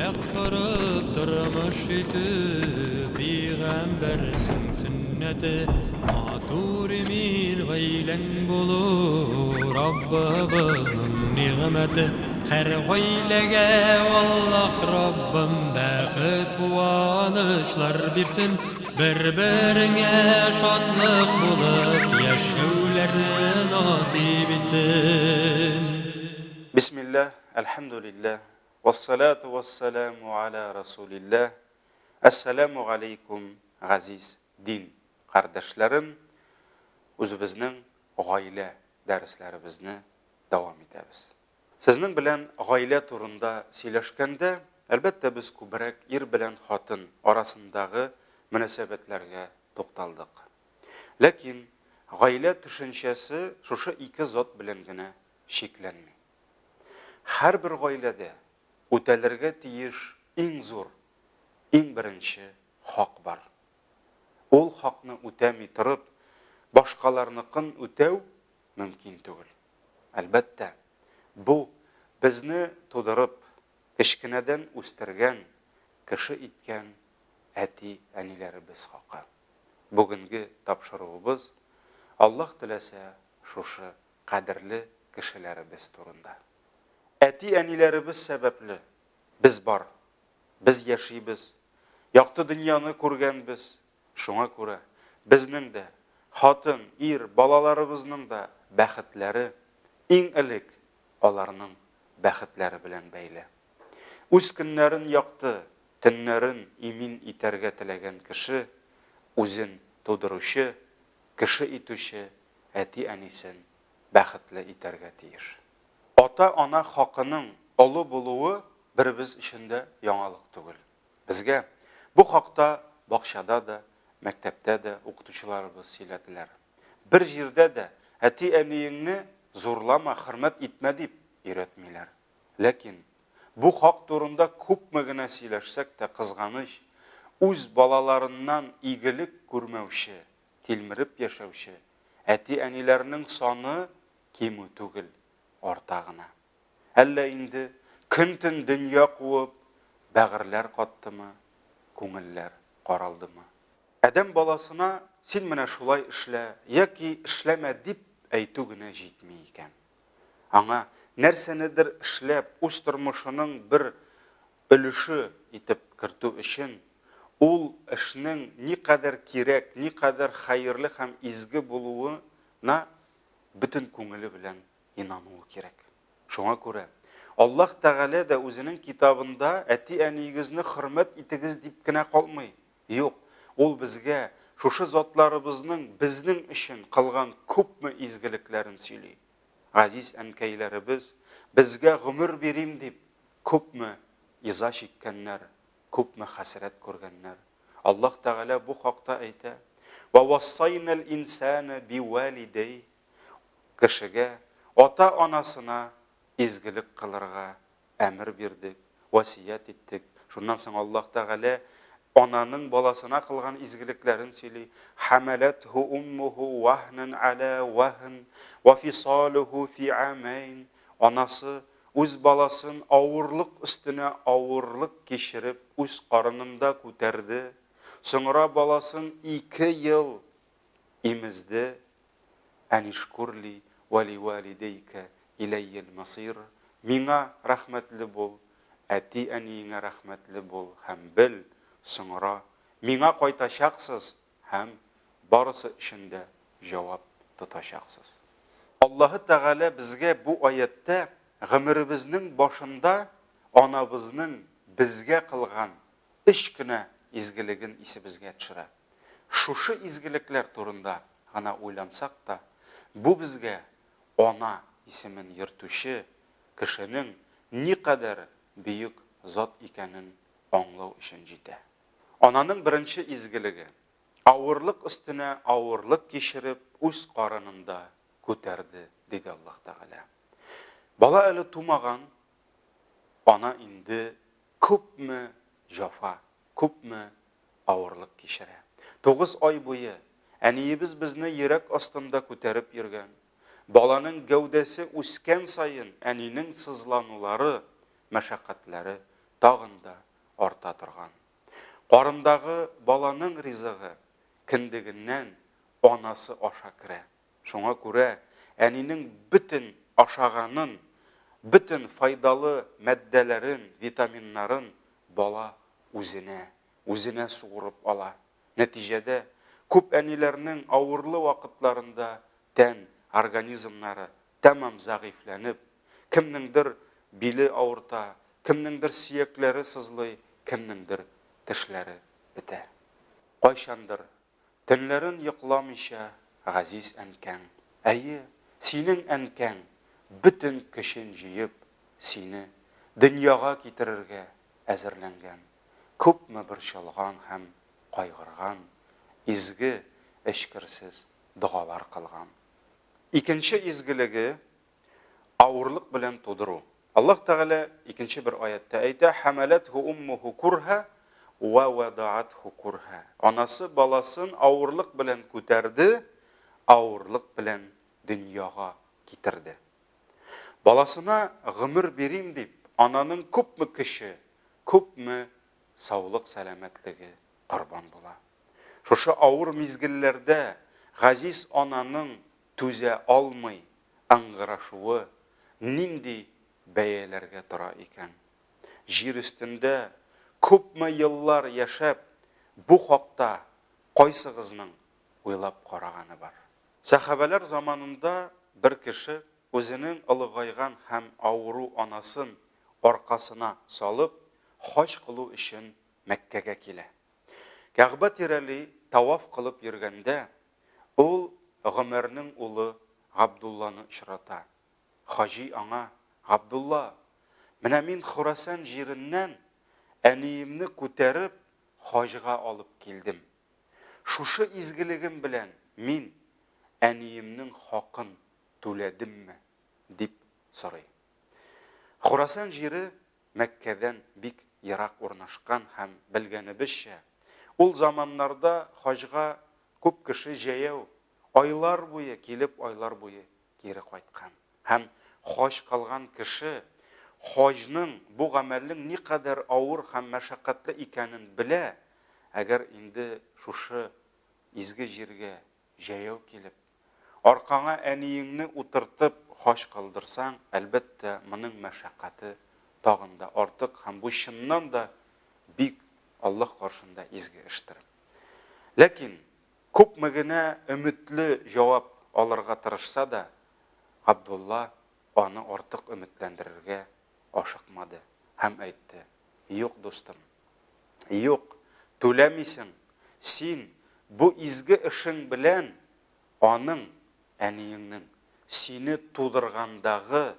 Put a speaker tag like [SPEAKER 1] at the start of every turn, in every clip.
[SPEAKER 1] Ayak kırıp durmuş idi Peygamberinin sünneti Maturimin gaylen bulur Rabbimizning ni'mati Her gaylege vallah Rabbim baxit quvonishlar bersin Bir-birine şadlık bulup yaşavlarni nasib etsin
[SPEAKER 2] Bismillah, elhamdülillah, vessalatu vesselamu ala Resulillah. Esselamu aleykum aziz din kardeşlerim. Özümüzün aile derslerimizni devam ederiz. Sizning bilan aile turunda söyleşkende, elbette biz ko'proq er bilan xotin orasındagi munosabatlarga to'xtaldik. Lekin aile tushunchasi shusha ikki zot bilangina cheklanmaydi. Her bir gailede o'talarga teyish eng zo'r, eng birinchi haq bor. Ol haqni o'tamay turib, boshqalarniqin o'tav mumkin tugul. Albatta, bu bizni to'dirib, kichkinadan o'stirgan, kishi etgan ati anilarimiz haqi. Bugungi topshirig'imiz Alloh tilasa shusha qadrli kishilarimiz turunda. Ati anilarimiz sababli biz bor, biz yashaymiz, yoqti dunyoni ko'rganmiz. Shunga ko'ra bizning de xotin, er, bolalarimizning da baxitlari eng ilik ularning baxitlari bilan bayli. O'z kunlarin yoqti, tunlarin imin etarga tilagan kishi o'zin to'diruvchi, kishi etuvchi ati anisin baxitli etarga teyish. Ota-ona haqining olu buluğu bir biz ishinde yangilik tugul. Bizga bu haqda bog'chada da, maktabda da o'qituvchilarimiz so'yladilar. Bir yerda da ati aniyingni zo'rlama, hurmat etma deb o'rgatmaylar. Lekin bu haq turunda ko'pmagina so'ylashsak da qizg'anish, o'z bolalaridan igilik ko'rmovchi, tilmirib yashovchi ati anilarning soni kim tugul. Ortağına. Alla indi kuntin dünya quvib, bag'irlar qotdimi, ko'ngillar qoraldimi? Adam bolasına sen mana shulay ishla yoki ishlama deb aytugina yetmay ekan. Anga narsanidir ishlab, o'z turmushining bir ulushi etib kirtu uchun ul ishning ne qadar kerak, ne qadar xayrli ham izgi bo'luvina butun ko'ngili bilan inanığı kerak. Şuna göre Allah Teala da o'zining kitabında ati aniyizni hurmat etigiz deb gina qolmay. Yo'q, ol bizga shusha zotlarimizning bizning uchun qilgan ko'pmi izgiliklarini söyley. Aziz ankaylarimiz bizga umr berim deb ko'pmi iza chekkanlar, ko'pmi hasrat ko'rganlar. Allah Teala bu haqda ayta: "Va vassaynal insana biwaliday" kishiga ota-onasına izgilik qilirga emir berdik, vasiyat etdik. Şundan so'ng Alloh Teala onaning bolasına qilgan izgiliklerini söyley. Hamalathu ummuhu wahnan ala wahn wa fisaluhu fi amayn. Onası o'z balasin ağırlık üstüne ağırlık kechirib o'z qarnında ko'tardi. So'ngra balasin 2 yil emizdi. Anishkurli وَلِوَالِدَيْكَ إِلَيَّ الْمَصِيرِ. Mina rahmetli bol, ati aniyine rahmetli bol, hem bil, sonra mina qaytaşaksız, hem barısı içinde cevap tutaşaksız. Allah-u Teala bizge bu ayette g'imirimizning başında onabizning bizge qilgan ishkina izgiligin isi bizge tushira. Şuşu izgilikler turunda gana o'ylansak da, bu bizge ona ismin yırtuşu kişinin ne kadar büyük zat ikanin anlav için ciddi. Onanın birinci izgiligi ağırlık üstüne ağırlık geçirip öz qarınında ko'tardi dedi Allah Teala. Bala eli tumagan ona indi ko'pmi jafa, ko'pmi ağırlık geçire. 9 ay boyu aniyimiz bizni yurak ostunda ko'tarib yurgan. Balanın gövdesi üsken sayın anining sızlanulari, meşakkatlari тагын да арта торган. Карындагы баланың ризыгы киндигеннән анасы аша керә. Шуңа күрә әнинең бөтен ашаганын, бөтен файдалы матдәләрен, витаминнарын бала үзенә сугырып ала. Нәтиҗәдә күп әниләрнең авырлы вакытларында тән организмнары тәмам зәгыйфләнеп, кемнеңдер биле авырта, кемнеңдер сөякләре сызлый, кемнеңдер тешләре бетә. Кайчандыр төнләрен йокламыйча газиз әнкәң, әйе, синең әнкәң бөтен көчен җыеп, сине дөньяга китерергә әзерләнгән. Күпме борчылган һәм кайгырган, изге, эшкерсез дуалар кылган. Икенче изгелеге авырлык белән тудыру. Аллаһ Тәгалә икенче бер аятта әйтә: "Хамалатху уммуху курха ва вадаатху курха." Анасы баласын авырлык белән күтәрде, авырлык белән дөньяга китерде. Баласына гомер бирим дип, ананың күпме кеше, күпме саулык сәламәтлеге корбан була. Шушы авыр мизгелләрдә газиз ананың түзә алмый аңгырашуы нинди бәяләргә тора икән. Җир өстендә күпме еллар яшәп, бу хакта кайсыгызның уйлап караганы бар? Сахабалар заманында бер кеше үзенең олыгайган һәм авыру анасын аркасына салып, хаҗ кылу өчен Мәккәгә килә. Кәгъбә тирәли таваф кылып йөргәндә, ул Гомәрнең улы Габдулланы очрата. Хаҗи аңа: "Габдулла, менә мин Хурасан җиреннән әниемне күтәреп хаҗга алып килдем. Шушы изгелегем белән мин әниемнең хакын түләдемме?" дип сорый. Хурасан җире Мәккәдән бик ерак урнашкан һәм белгәнебезчә, ул заманнарда хаҗга күп кеше җәяү айлар буе килеп, айлар буе кире кайткан. Һәм хаҗ кылган кеше хаҗның бу гамәлнең никадәр авыр һәм мәшәкатьле икәнен белә. Әгәр инде шушы изге җиргә җәяү килеп, аркаңа әниеңне утыртып хаҗ кылдырсаң, әлбәттә, моның мәшәкате тагын да артык һәм бу чыннан да бик Аллаһ каршында изге эштер. Ләкин күпме генә өметле җавап алырга тырышса да, Абдулла аны артык өметләндерергә ашыкмады һәм әйтте: "Юк, дустым, юк, түләмисең. Син бу изге эшең белән аның, әниеңнең сине тудыргандагы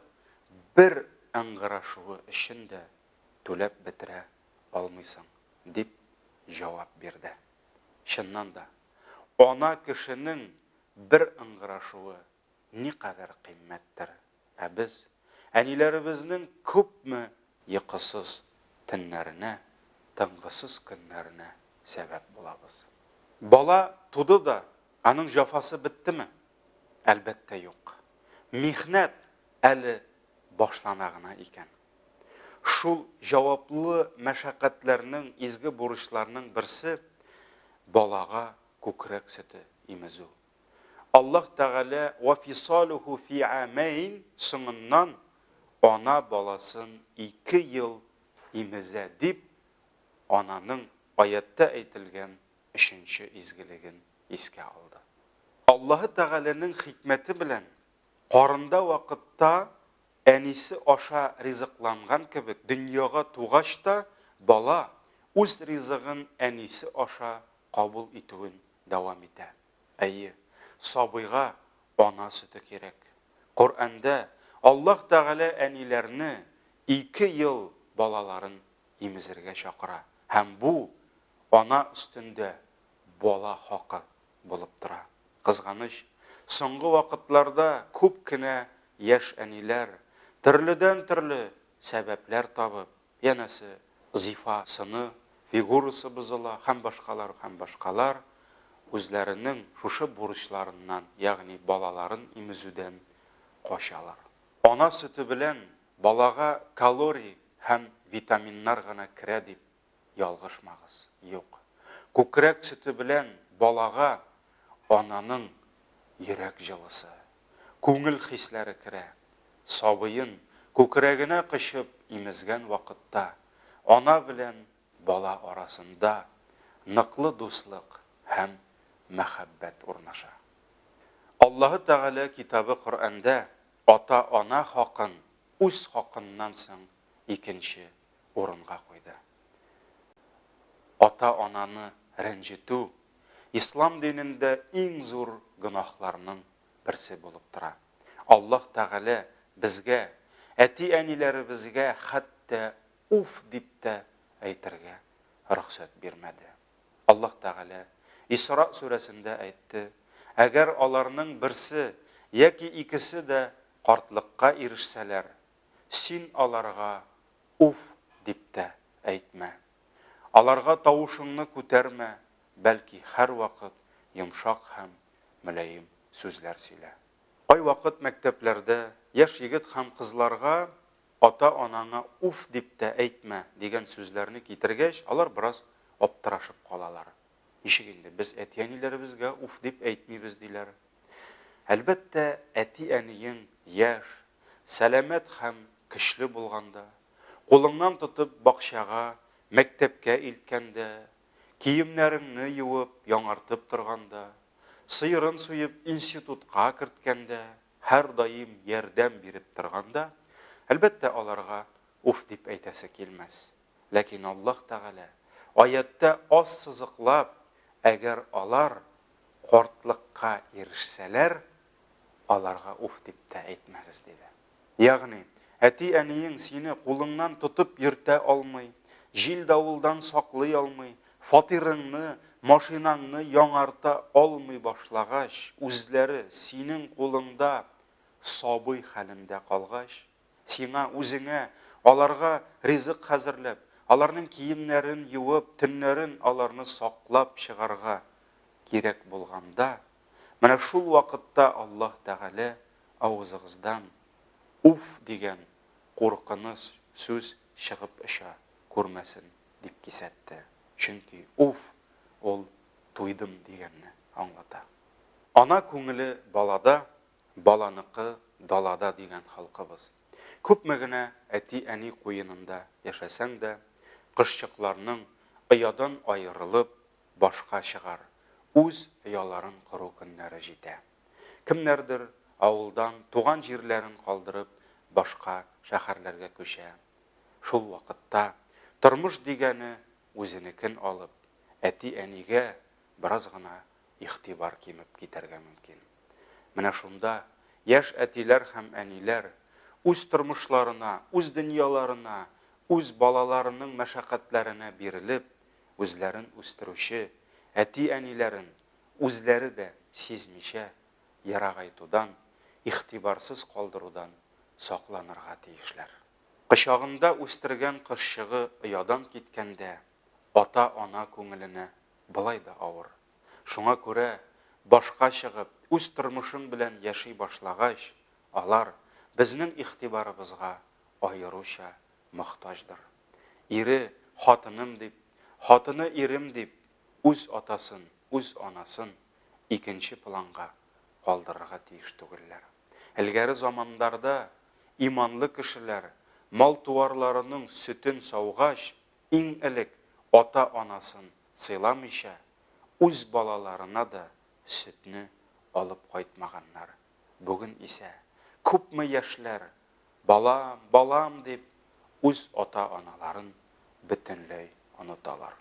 [SPEAKER 2] бер аңгырашуы өчен дә түләп бетерә алмыйсың", дип җавап бирде. Чыннан да, ана кешенең бер аңгырашуы никадәр кыйммәттер. Ә без әниләребезнең күпме йокысыз төннәренә, тынгысыз көннәренә сәбәп булабыз. Бала туды да, аның җафасы биттеме? Әлбәттә юк. Михнәт әле башлана гына икән. Шул җаваплы мәшәкатьләрнең, изге бурычларның берсе балага күкрәк сөте имезү. Аллаһ Тәгалә ва фисалуху фи амәйн, соңыннан ана баласын 2 ел имезә дип, ананың аятта әйтелгән 3нче изгелеген искә алды. Аллаһ Тәгаләнең хикмәте белән карында вакытта әнисе аша ризыкланган кебек, дөньяга тугач та бала үз ризыгын әнисе аша кабул итүен дәвам итә. Әйе, сабыйга ана сөте кирәк. Коръәндә Аллаһ Тәгалә әниләрне 2 ел балаларын имезергә чакыра. Һәм бу ана өстендә бала хакы булып тора. Кызганыч, соңгы вакытларда күп кенә яшь әниләр төрледән төрле сәбәпләр табып, янәсе зифасыны, фигурасы бозыла, һәм башкалар үзләренең шушы бурычларыннан, ягъни балаларын имезүдән качалар. Ана сөте белән балага калорий һәм витаминнар гына керә дип ялгышмагыз. Юк. Күкрәк сөте белән балага ананың йөрәк җылысы, күңел хисләре керә. Сабыйын күкрәгенә кышып имезгән вакытта ана белән бала арасында ныклы дуслык һәм мәхәббәт урнаша. Аллаһы Тәгалә китабы Коръәндә ата-ана хакын үз хакыннан соң икенче урынга куйды. Ата-ананы рәнҗетү ислам динендә иң зур гөнаһларның берсе булып тора. Аллаһ Тәгалә безгә, әти-әниләребезгә хәтта уф дип тә әйтергә рөхсәт бирмәде. Аллаһ Тәгалә Исра сүрәсендә әйтте: "Әгәр аларның берсе яки икесе дә картлыкка ирешсәләр, син аларга уф дип тә әйтмә. Аларга тавышыңны күтәрмә, бәлки һәр вакыт йомшак һәм мөлаим сүзләр сөйлә." Кай вакыт мәктәпләрдә яшь егет һәм кызларга ата-анаңа уф дип тә әйтмә дигән сүзләрне китергәч, алар бераз аптырашып калалар. Ничек инде без әти-әниләребезгә уф дип әйтмибез диләр. Әлбәттә, әти-әниең яшь, сәламәт һәм көчле булганда, кулыңнан тотып бакчага, мәктәпкә илткәндә, киемнәреңне юып, яңартып торганда, сыерын суеп институтка керткәндә, һәр даим ярдәм биреп торганда, әлбәттә аларга уф дип әйтәсе килмәс. Ләкин Аллаһ Тәгалә аятта аз сызыклап, әгәр алар картлыкка ирешсәләр, аларга уф дип тә әйтмәгез диде. Ягъни, әти-әниең сине кулыңнан тотып йөртә алмый, җил давылдан саклый алмый, фатирыңны, машинаңны яңарта алмый башлагач, үзләре синең кулыңда сабый хәлендә калгач, сиңа үзеңә аларга ризык хәзерләп, аларның киемнәрен юып, төннәрен аларны саклап чыгарга кирәк булганда, менә шул вакытта Аллаһ Тәгалә авызыгыздан уф дигән куркыныч сүз чыгып эчә, күрмәсен дип кисәтте. Чөнки уф ул туйдым дигәнне аңлата. Ана күңеле балада, баланыкы далада дигән халкыбыз. Күпме генә әти-әни куенында яшәсәң дә, кышчыкларның оядан айырылып башка чыгар, үз ояларын кору көннәре җитә. Кемнәрдер авылдан туган җирләрен калдырып башка шәһәрләргә күчә. Шул вакытта тормыш дигәне үзенекен алып, әти-әнигә бераз гына ихтибар кимеп китәргә мөмкин. Менә шунда яшь әтиләр һәм әниләр үз тормышларына, үз дөньяларына, үз балаларының мәшәкатьләренә бирелеп, үзләрен үстерүче әти-әниләрен үзләре дә сизмичә ярагайтудан, ихтибарсыз калдырудан сакланырга тиешләр. Кычагында үстергән кышчыгы оядан киткәндә, ата-ана күңеленә былай да авыр. Шуңа күрә башка чыгып, үз тормышың белән яши башлагач, алар безнең ихтибарыбызга аеруча мохтаҗдыр. Ире хатыным дип, хатыны ирем дип, үз атасын, үз анасын икенче планга калдырырга тиеш түгелләр. Элгәре заманнарда иманлы кешеләр мал-туарларының сөтен саугач, иң элек ата-анасын сыйламыйча, үз балаларына да сөтне алып кайтмаганнар. Бүген исә күпме яшьләр балам, балам дип үз ата-аналарын бөтенләй оныталар.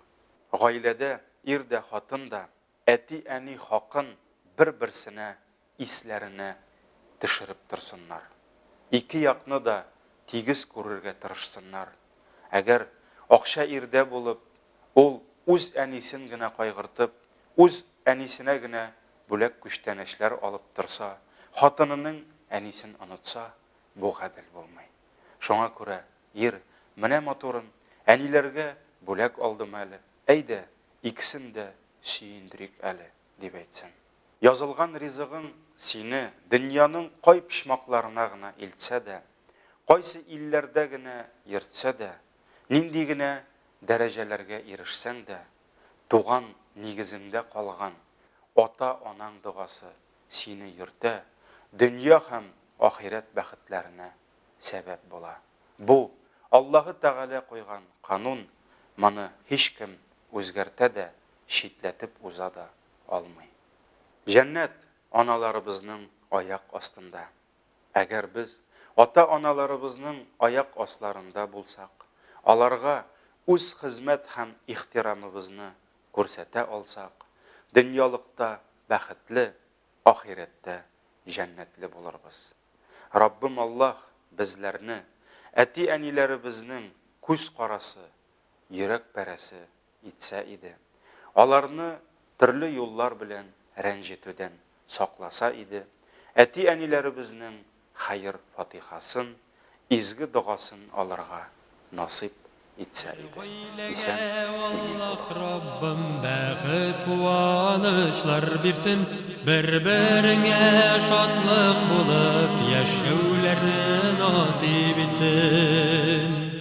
[SPEAKER 2] Гаиләдә ир дә хатын да әти-әни хакын бер-берсенә исләренә төшереп торсыннар. Ике якны да тигез күрергә тырышсыннар. Әгәр акча ирдә булып, ул үз әнисен генә кайгыртып, үз әнисенә генә бүләк күчтәнәчләр алып торса, хатынының әнисен онытса, бу гадел булмый. Шуңа күрә ир менә матурын әниләргә бүләк алдым әле. Әйдә, икесен дә сөендерик әле дип әйтсен. Язылган ризыгың сине дөньяның кай пишмакларына гына илтсә дә, кайсы илләрдә генә йөртсә дә, Нинди генә дәрәҗәләргә ирешсәң дә, туган нигезеңдә калган ата-анаң дугасы сине йөртә, дөнья һәм ахирет бәхетләренә сәбәп була. Бу Аллаһы Тәгалә куйган канун, моны һичкем үзгәртә дә, шитләтеп уза да алмый. Җәннәт аналарыбызның аяк астында. Әгәр без ата-аналарыбызның аяк асларында булсак, аларга үз хезмәт һәм ихтирамыбызны күрсәтә алсак, дөньялыкта бәхетле, ахирәттә җәннәтле булырбыз. Раббым Аллаһ безләрне әти-әниләребезнең күз карасы, йөрәк пәрәсе итсә иде. Аларны төрле юллар белән рәнҗетүдән сакласа иде. Әти-әниләребезнең хәйр фатихасын, изге дугасын алырга насип итсә иде. Исән
[SPEAKER 1] Аллаһ Раббым бәхет куанышлар бирсен, бер-береңә шатлык булып яшәүләрне насип итсен.